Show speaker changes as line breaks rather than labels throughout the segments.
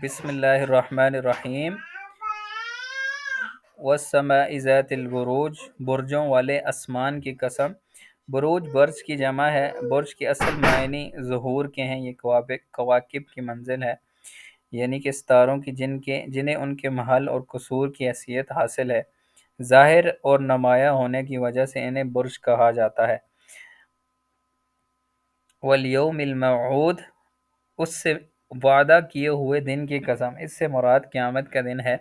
بسم اللہ الرحمن الرحیم والسماء ذات البروج، برجوں والے آسمان کی قسم۔ بروج برج کی جمع ہے۔ برج کے اصل معنی ظہور کے ہیں۔ یہ کواکب کی منزل ہے، یعنی کہ ستاروں کی جنہیں ان کے محل اور قصور کی حیثیت حاصل ہے۔ ظاہر اور نمایاں ہونے کی وجہ سے انہیں برج کہا جاتا ہے۔ والیوم الموعود، اس سے وعدہ کیے ہوئے دن کی قسم۔ اس سے مراد قیامت کا دن ہے۔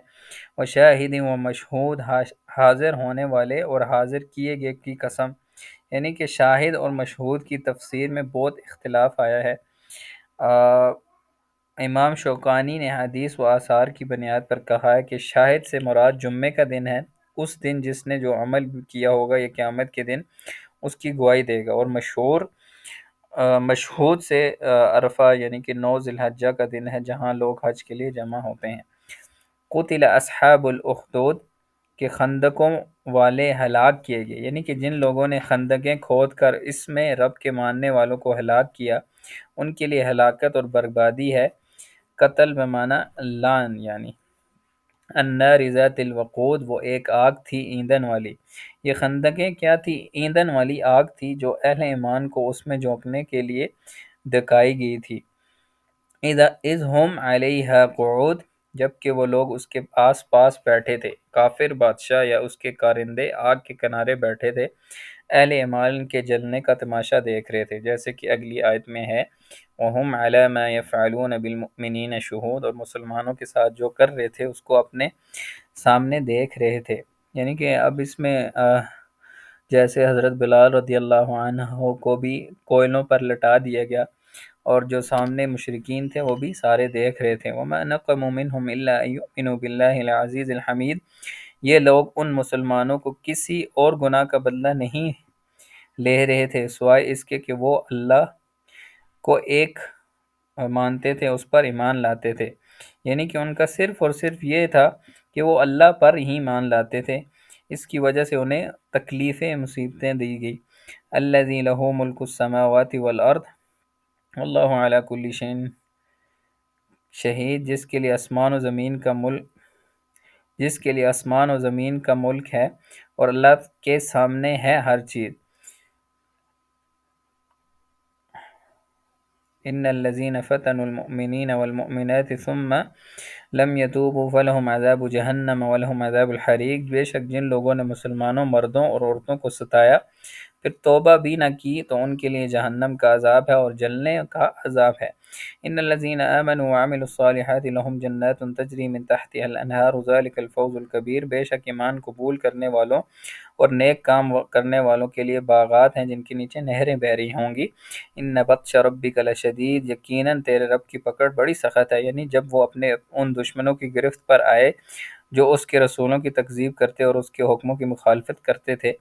وشاہد و مشہود، حاضر ہونے والے اور حاضر کیے گئے کی قسم، یعنی کہ شاہد اور مشہود کی تفسیر میں بہت اختلاف آیا ہے۔ امام شوکانی نے حدیث و آثار کی بنیاد پر کہا ہے کہ شاہد سے مراد جمعے کا دن ہے۔ اس دن جس نے جو عمل کیا ہوگا یہ قیامت کے دن اس کی گواہی دے گا۔ اور مشہود سے عرفہ یعنی کہ 9 ذی الحجہ کا دن ہے، جہاں لوگ حج کے لیے جمع ہوتے ہیں۔ قتل اصحاب الاخدود، کہ خندقوں والے ہلاک کیے گئے، یعنی کہ جن لوگوں نے خندقیں کھود کر اس میں رب کے ماننے والوں کو ہلاک کیا ان کے لیے ہلاکت اور بربادی ہے۔ قتل بمعنی لان، یعنی النار ذات الوقود، وہ ایک آگ تھی ایندھن والی۔ یہ خندقیں کیا تھی؟ ایندھن والی آگ تھی جو اہل ایمان کو اس میں جھونکنے کے لیے دکائی گئی تھی۔ اذ ہم علیہا قعود، جبکہ وہ لوگ اس کے آس پاس بیٹھے تھے۔ کافر بادشاہ یا اس کے کارندے آگ کے کنارے بیٹھے تھے، اہل ایمان کے جلنے کا تماشا دیکھ رہے تھے، جیسے کہ اگلی آیت میں ہے وَهُمْ عَلَى مَا يَفْعَلُونَ بِالْمُؤْمِنِينَ شُهُودٌ، اور مسلمانوں کے ساتھ جو کر رہے تھے اس کو اپنے سامنے دیکھ رہے تھے۔ یعنی کہ اب اس میں جیسے حضرت بلال رضی اللہ عنہ کو بھی کوئلوں پر لٹا دیا گیا، اور جو سامنے مشرکین تھے وہ بھی سارے دیکھ رہے تھے۔ وَمَا نَقَمُوا مِنْهُمْ إِلَّا أَن يُؤْمِنُوا بِاللَّهِ الْعَزِيزِ الْحَمِيدِ، یہ لوگ ان مسلمانوں کو کسی اور گناہ کا بدلہ نہیں لے رہے تھے سوائے اس کے کہ وہ اللہ کو ایک مانتے تھے، اس پر ایمان لاتے تھے، یعنی کہ ان کا صرف اور صرف یہ تھا کہ وہ اللہ پر ہی ایمان لاتے تھے۔ اس کی وجہ سے انہیں تکلیفیں مصیبتیں دی گئی۔ الذی لہ ملک السماوات والارض واللہ علی کل شیء شہید، جس کے لیے آسمان و زمین کا ملک ہے اور اللہ کے سامنے ہے ہر چیز۔ ان الذين فتنوا المؤمنين والمؤمنات ثم لم يتوبوا فلهم عذاب جہنم ولهم عذاب الحریق، بے شک جن لوگوں نے مسلمانوں مردوں اور عورتوں کو ستایا پھر توبہ بھی نہ کی تو ان کے لیے جہنم کا عذاب ہے اور جلنے کا عذاب ہے۔ ان الذين آمنوا وعملوا الصالحات لهم جنات تجری من تحتها الانہار ذلك الفوز الکبیر، بے شک ایمان قبول کرنے والوں اور نیک کام کرنے والوں کے لیے باغات ہیں جن کے نیچے نہریں بہہ رہی ہوں گی۔ ان بطش ربک لشدید، یقیناً تیرے رب کی پکڑ بڑی سخت ہے، یعنی جب وہ اپنے ان دشمنوں کی گرفت پر آئے جو اس کے رسولوں کی تکذیب کرتے اور اس کے حکموں کی مخالفت کرتے تھے،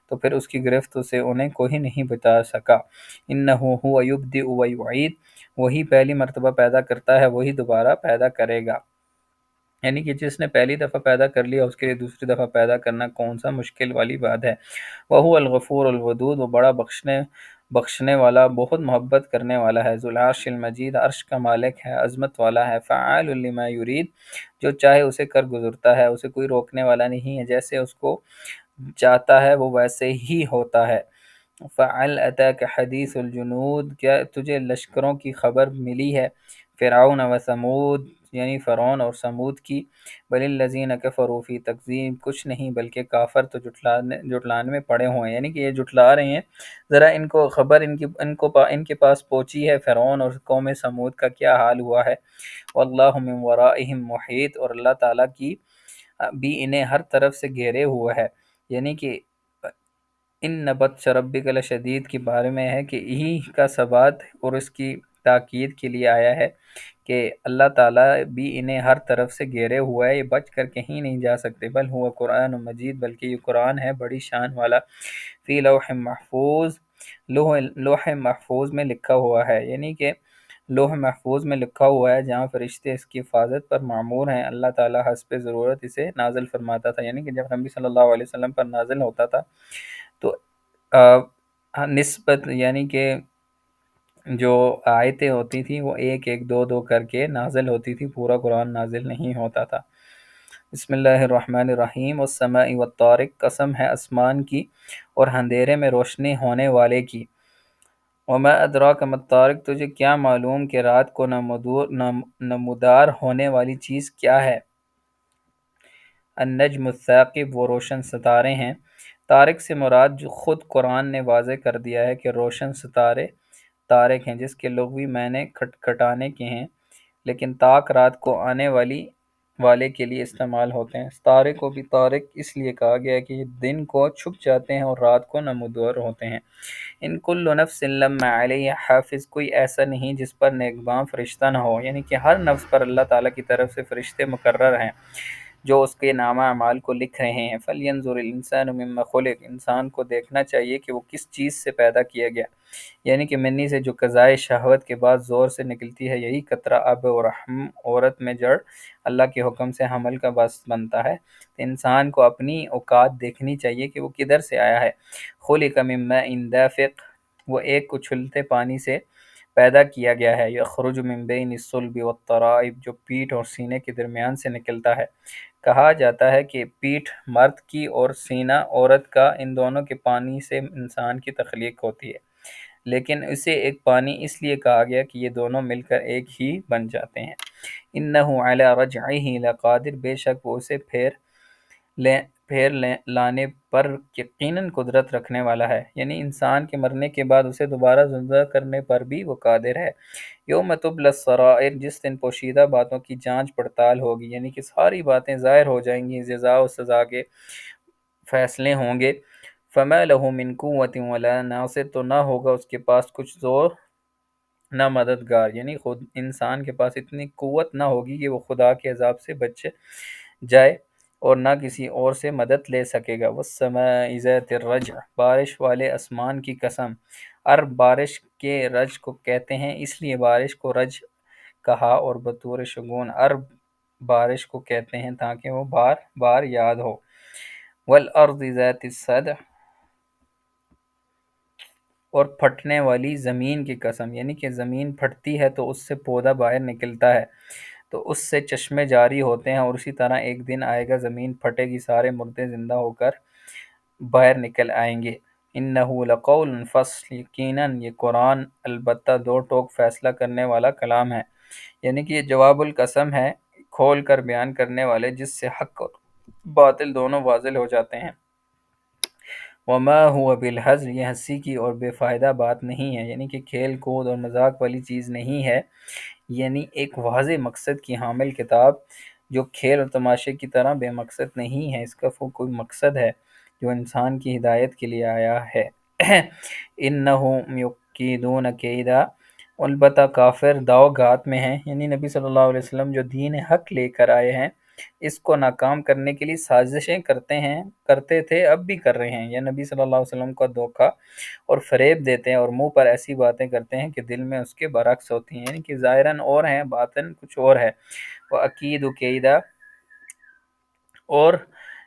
تو پھر اس کی گرفت سے انہیں کوئی نہیں بچا سکا۔ انہ هو یبدئ ویعید، وہی پہلی مرتبہ پیدا کرتا ہے وہی دوبارہ پیدا کرے گا، یعنی کہ جس نے پہلی دفعہ پیدا کر لیا اس کے لیے دوسری دفعہ پیدا کرنا کون سا مشکل والی بات ہے۔ وَهُوَ الْغَفُورُ الْوَدُودُ، وہ بڑا بخشنے والا بہت محبت کرنے والا ہے۔ ذو العرش المجید، عرش کا مالک ہے، عظمت والا ہے۔ فعال لما یرید، جو چاہے اسے کر گزرتا ہے، اسے کوئی روکنے والا نہیں ہے، جیسے اس کو چاہتا ہے وہ ویسے ہی ہوتا ہے۔ فَعَلْ أَتَاكَ حَدِيثُ الْجُنُودِ، کیا تجھے لشکروں کی خبر ملی ہے؟ فرعون و ثمود، یعنی فرعون اور سمود کی۔ بل الذین کفروا فی تکذیب، کچھ نہیں بلکہ کافر تو جٹلانے میں پڑے ہوئے ہیں، یعنی کہ یہ جٹلا رہے ہیں۔ ذرا ان کو خبر ان کے پاس پہنچی ہے فرعون اور قوم سمود کا کیا حال ہوا ہے۔ واللہ من ورائہم محیط، اور اللہ تعالیٰ کی بھی انہیں ہر طرف سے گھیرے ہوئے ہے، یعنی کہ ان بطش ربک لشدید کے بارے میں ہے کہ یہی کا ثبات اور اس کی تاکید کے لیے آیا ہے کہ اللہ تعالیٰ بھی انہیں ہر طرف سے گھیرے ہوا ہے، یہ بچ کر کہیں نہیں جا سکتے۔ بل ہوا قرآن مجید، بلکہ یہ قرآن ہے بڑی شان والا، فی لوح محفوظ، لوح محفوظ میں لکھا ہوا ہے، یعنی کہ لوح محفوظ میں لکھا ہوا ہے جہاں فرشتے اس کی حفاظت پر معمور ہیں۔ اللہ تعالیٰ حسب ضرورت اسے نازل فرماتا تھا، یعنی کہ جب نبی صلی اللہ علیہ وسلم پر نازل ہوتا تھا تو نسبت یعنی کہ جو آیتیں ہوتی تھیں وہ ایک ایک دو دو کر کے نازل ہوتی تھی، پورا قرآن نازل نہیں ہوتا تھا۔ بسم اللہ الرحمن الرحیم، والسماء والطارق، قسم ہے آسمان کی اور اندھیرے میں روشنی ہونے والے کی۔ وما ادراک ما الطارق، تجھے کیا معلوم کہ رات کو نمودار ہونے والی چیز کیا ہے؟ النجم الثاقب، وہ روشن ستارے ہیں۔ طارق سے مراد جو خود قرآن نے واضح کر دیا ہے کہ روشن ستارے طارق ہیں، جس کے لغوی معنی کھٹکھٹانے کے ہیں، لیکن طاق رات کو آنے والے کے لیے استعمال ہوتے ہیں۔ ستارے کو بھی طارق اس لیے کہا گیا ہے کہ یہ دن کو چھپ جاتے ہیں اور رات کو نمودار ہوتے ہیں۔ ان کل نفس لما علیہ حافظ، کوئی ایسا نہیں جس پر نگہباں فرشتہ نہ ہو، یعنی کہ ہر نفس پر اللہ تعالیٰ کی طرف سے فرشتے مقرر ہیں جو اس کے نامہ اعمال کو لکھ رہے ہیں۔ فَلْيَنظُرِ الْإِنسَانُ مِمَّا خُلِقَ، انسان کو دیکھنا چاہیے کہ وہ کس چیز سے پیدا کیا گیا، یعنی کہ منی سے جو قضائے شہوت کے بعد زور سے نکلتی ہے، یہی قطرہ آب و رحم عورت میں جڑ اللہ کے حکم سے حمل کا باعث بنتا ہے۔ تو انسان کو اپنی اوقات دیکھنی چاہیے کہ وہ کدھر سے آیا ہے۔ خُلِقَ مِن مَاءٍ دَافِقٍ، وہ ایک اچھلتے پانی سے پیدا کیا گیا ہے۔ یخرج من بین الصلب والترائب، جو پیٹھ اور سینے کے درمیان سے نکلتا ہے۔ کہا جاتا ہے کہ پیٹھ مرد کی اور سینہ عورت کا، ان دونوں کے پانی سے انسان کی تخلیق ہوتی ہے، لیکن اسے ایک پانی اس لیے کہا گیا کہ یہ دونوں مل کر ایک ہی بن جاتے ہیں۔ انہ علی رجعہ لقادر، بے شک وہ اسے لانے پر یقیناً قدرت رکھنے والا ہے، یعنی انسان کے مرنے کے بعد اسے دوبارہ زندہ کرنے پر بھی وہ قادر ہے۔ یوم تبلی السرائر، جس دن پوشیدہ باتوں کی جانچ پڑتال ہوگی، یعنی کہ ساری باتیں ظاہر ہو جائیں گی، جزا و سزا کے فیصلے ہوں گے۔ فما لہ من قوت ولا ناصر، تو نہ ہوگا اس کے پاس کچھ زور نہ مددگار، یعنی خود انسان کے پاس اتنی قوت نہ ہوگی کہ وہ خدا کے عذاب سے بچ جائے، اور نہ کسی اور سے مدد لے سکے گا۔ والسماء ذات الرجع، بارش والے آسمان کی قسم۔ عرب بارش کے رج کو کہتے ہیں، اس لیے بارش کو رج کہا، اور بطور شگون عرب بارش کو کہتے ہیں تاکہ وہ بار بار یاد ہو۔ والارض ذات الصدع، اور پھٹنے والی زمین کی قسم، یعنی کہ زمین پھٹتی ہے تو اس سے پودا باہر نکلتا ہے، تو اس سے چشمے جاری ہوتے ہیں، اور اسی طرح ایک دن آئے گا زمین پھٹے گی، سارے مردے زندہ ہو کر باہر نکل آئیں گے۔ انہ لقول فصل، یقیناً یہ قرآن البتہ دو ٹوک فیصلہ کرنے والا کلام ہے، یعنی کہ یہ جواب القسم ہے، کھول کر بیان کرنے والے، جس سے حق اور باطل دونوں واضح ہو جاتے ہیں۔ وما هو بالحزر، یہ ہنسی کی اور بے فائدہ بات نہیں ہے، یعنی کہ کھیل کود اور مذاق والی چیز نہیں ہے، یعنی ایک واضح مقصد کی حامل کتاب جو کھیل اور تماشے کی طرح بے مقصد نہیں ہے، اس کا کوئی مقصد ہے جو انسان کی ہدایت کے لیے آیا ہے۔ انہم یکیدون کیدا، البتہ کافر داؤ گات میں ہیں، یعنی نبی صلی اللہ علیہ وسلم جو دین حق لے کر آئے ہیں، اس کو ناکام کرنے کے لیے سازشیں کرتے تھے، اب بھی کر رہے ہیں، یا نبی صلی اللہ علیہ وسلم کا دھوکہ اور فریب دیتے ہیں، اور منہ پر ایسی باتیں کرتے ہیں کہ دل میں اس کے برعکس ہوتی ہیں، یعنی کہ ظاہراً اور ہیں، باطن کچھ اور ہے۔ وَأَكِيدُ كَيْدًا، اور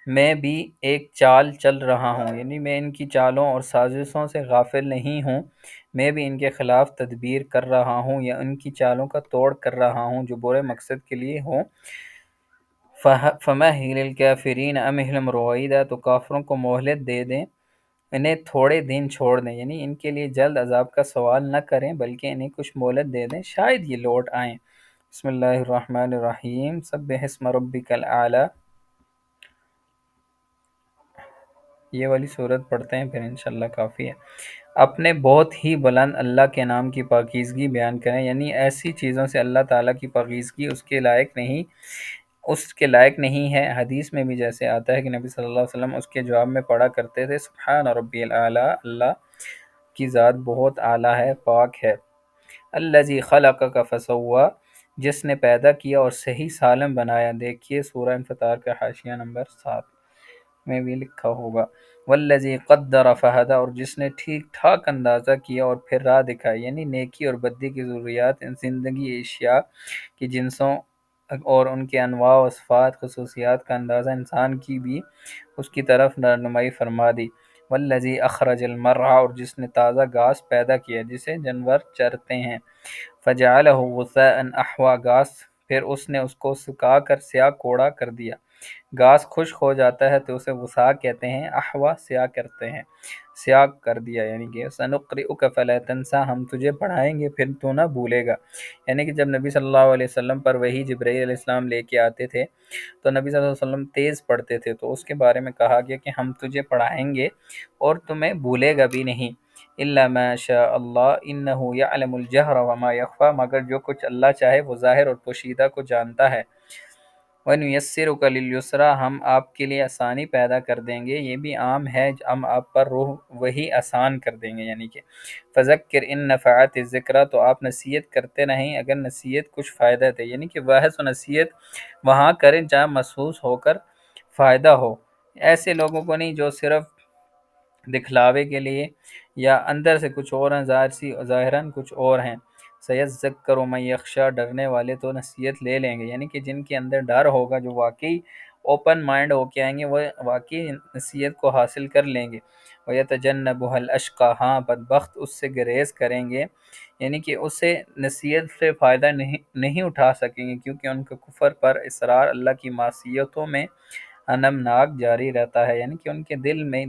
میں بھی ایک چال چل رہا ہوں، یعنی میں ان کی چالوں اور سازشوں سے غافل نہیں ہوں، میں بھی ان کے خلاف تدبیر کر رہا ہوں، یا ان کی چالوں کا توڑ کر رہا ہوں جو برے مقصد کے لیے ہوں۔ فَمَهِّلِ الْكَافِرِينَ أَمْهِلْهُمْ رُوَيْدًا، تو کافروں کو مہلت دے دیں، انہیں تھوڑے دن چھوڑ دیں، یعنی ان کے لیے جلد عذاب کا سوال نہ کریں، بلکہ انہیں کچھ مہلت دے دیں، شاید یہ لوٹ آئیں۔ بسم اللہ الرحمن الرحیم، سبح اسم ربک الاعلی، یہ والی صورت پڑھتے ہیں پھر انشاءاللہ کافی ہے۔ اپنے بہت ہی بلند اللہ کے نام کی پاکیزگی بیان کریں، یعنی ایسی چیزوں سے اللہ تعالیٰ کی پاکیزگی اس کے لائق نہیں ہے۔ حدیث میں بھی جیسے آتا ہے کہ نبی صلی اللہ علیہ وسلم اس کے جواب میں پڑھا کرتے تھے، سبحان ربی الاعلی، اللہ کی ذات بہت اعلیٰ ہے، پاک ہے۔ الذی خلقک فسوی، جس نے پیدا کیا اور صحیح سالم بنایا، دیکھیے سورہ انفطار کا حاشیہ نمبر 7 میں بھی لکھا ہوگا۔ والذی قدر فہدی، اور جس نے ٹھیک ٹھاک اندازہ کیا اور پھر راہ دکھائی، یعنی نیکی اور بدی کی ضروریات زندگی، اشیاء کی جنسوں اور ان کے انواع و صفات خصوصیات کا اندازہ انسان کی بھی اس کی طرف رہنمائی فرما دی۔ والذی اخرج المرعى، اور جس نے تازہ گھاس پیدا کیا جسے جانور چرتے ہیں، فجعلہ غثاء احوا، گھاس پھر اس نے اس کو سکا کر سیاہ کوڑا کر دیا۔ گھاس خشک ہو جاتا ہے تو اسے غثاء کہتے ہیں، احوا سیاہ کرتے ہیں، سیاہ کر دیا، یعنی کہ سنقرئک فلا تنسى، ہم تجھے پڑھائیں گے پھر تو نہ بھولے گا۔ یعنی کہ جب نبی صلی اللہ علیہ وسلم پر وحی جبرائیل علیہ السلام لے کے آتے تھے تو نبی صلی اللہ علیہ وسلم تیز پڑھتے تھے، تو اس کے بارے میں کہا گیا کہ ہم تجھے پڑھائیں گے اور تمہیں بھولے گا بھی نہیں، الا ما شاء اللہ انہ یعلم الجہر وما یخفی، مگر جو کچھ اللہ چاہے وہ ظاہر اور پوشیدہ کو جانتا ہے۔ وَنُيَسِّرُكَ لِلْيُسْرَىٰ، ہم آپ کے لیے آسانی پیدا کر دیں گے، یہ بھی عام ہے، ہم آپ پر روح وہی آسان کر دیں گے، یعنی کہ فَذَكِّرْ إِن نَفَعَتِ الذِّكْرَىٰ، تو آپ نصیحت کرتے رہیں اگر نصیحت کچھ فائدہ دے، یعنی کہ واحد و نصیحت وہاں کریں جہاں محسوس ہو کر فائدہ ہو، ایسے لوگوں کو نہیں جو صرف دکھلاوے کے لیے یا اندر سے کچھ اور ہیں، ظاہراً کچھ اور ہیں۔ سیذکر من یخشی، ڈرنے والے تو نصیحت لے لیں گے، یعنی کہ جن کے اندر ڈر ہوگا، جو واقعی اوپن مائنڈ ہو کے آئیں گے، وہ واقعی نصیحت کو حاصل کر لیں گے۔ وَيَتَجَنَّبُهَا الْأَشْقَىٰ، ہاں بدبخت اس سے گریز کریں گے، یعنی کہ اسے نصیحت سے فائدہ نہیں اٹھا سکیں گے، کیونکہ ان کا کفر پر اصرار اللہ کی معصیتوں میں انمناک جاری رہتا ہے، یعنی کہ ان کے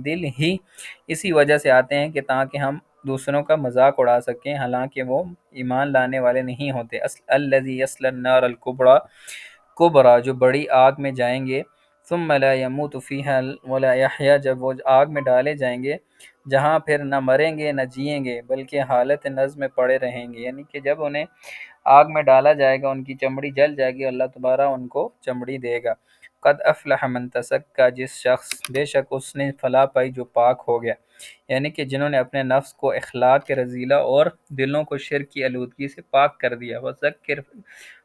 دل ہی اسی وجہ سے آتے ہیں کہ تاکہ ہم دوسروں کا مذاق اڑا سکیں، حالانکہ وہ ایمان لانے والے نہیں ہوتے۔ الذی یصلی النار الکبریٰ، کبریٰ جو بڑی آگ میں جائیں گے، ثم لا یموت فیہا ولا یحیا، جب وہ آگ میں ڈالے جائیں گے جہاں پھر نہ مریں گے نہ جئیں گے بلکہ حالت نظم میں پڑے رہیں گے، یعنی کہ جب انہیں آگ میں ڈالا جائے گا ان کی چمڑی جل جائے گی، اللہ تبارہ ان کو چمڑی دے گا۔ قد افلح من تزکا، جس شخص بے شک اس نے فلاح پائی جو پاک ہو گیا، یعنی کہ جنہوں نے اپنے نفس کو اخلاق کے رذیلہ اور دلوں کو شرک کی آلودگی سے پاک کر دیا۔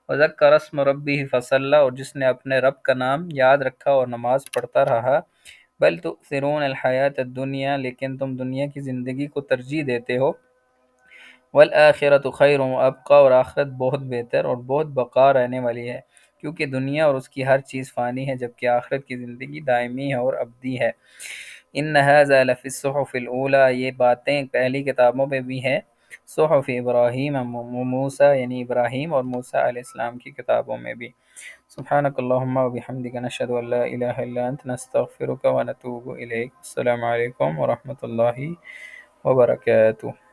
وذکر اسم ربہ فصلی، اور جس نے اپنے رب کا نام یاد رکھا اور نماز پڑھتا رہا۔ بل تؤثرون الحیات الدنیا، لیکن تم دنیا کی زندگی کو ترجیح دیتے ہو، والآخرۃ خیر وابقی، اور آخرت بہت بہتر اور بہت بقا رہنے والی ہے، کیونکہ دنیا اور اس کی ہر چیز فانی ہے، جبکہ آخرت کی زندگی دائمی ہے اور ابدی ہے۔ ان ھذا لفی الصحف الاولی، یہ باتیں پہلی کتابوں میں بھی ہیں، صحف ابراہیم و موسیٰ، یعنی ابراہیم اور موسیٰ علیہ السلام کی کتابوں میں بھی۔ سبحانک اللہم و بحمدک، نشہد ان لا الہ الا انت، نستغفرک و نتوب الیک۔ السلام علیکم ورحمۃ اللہ وبرکاتہ۔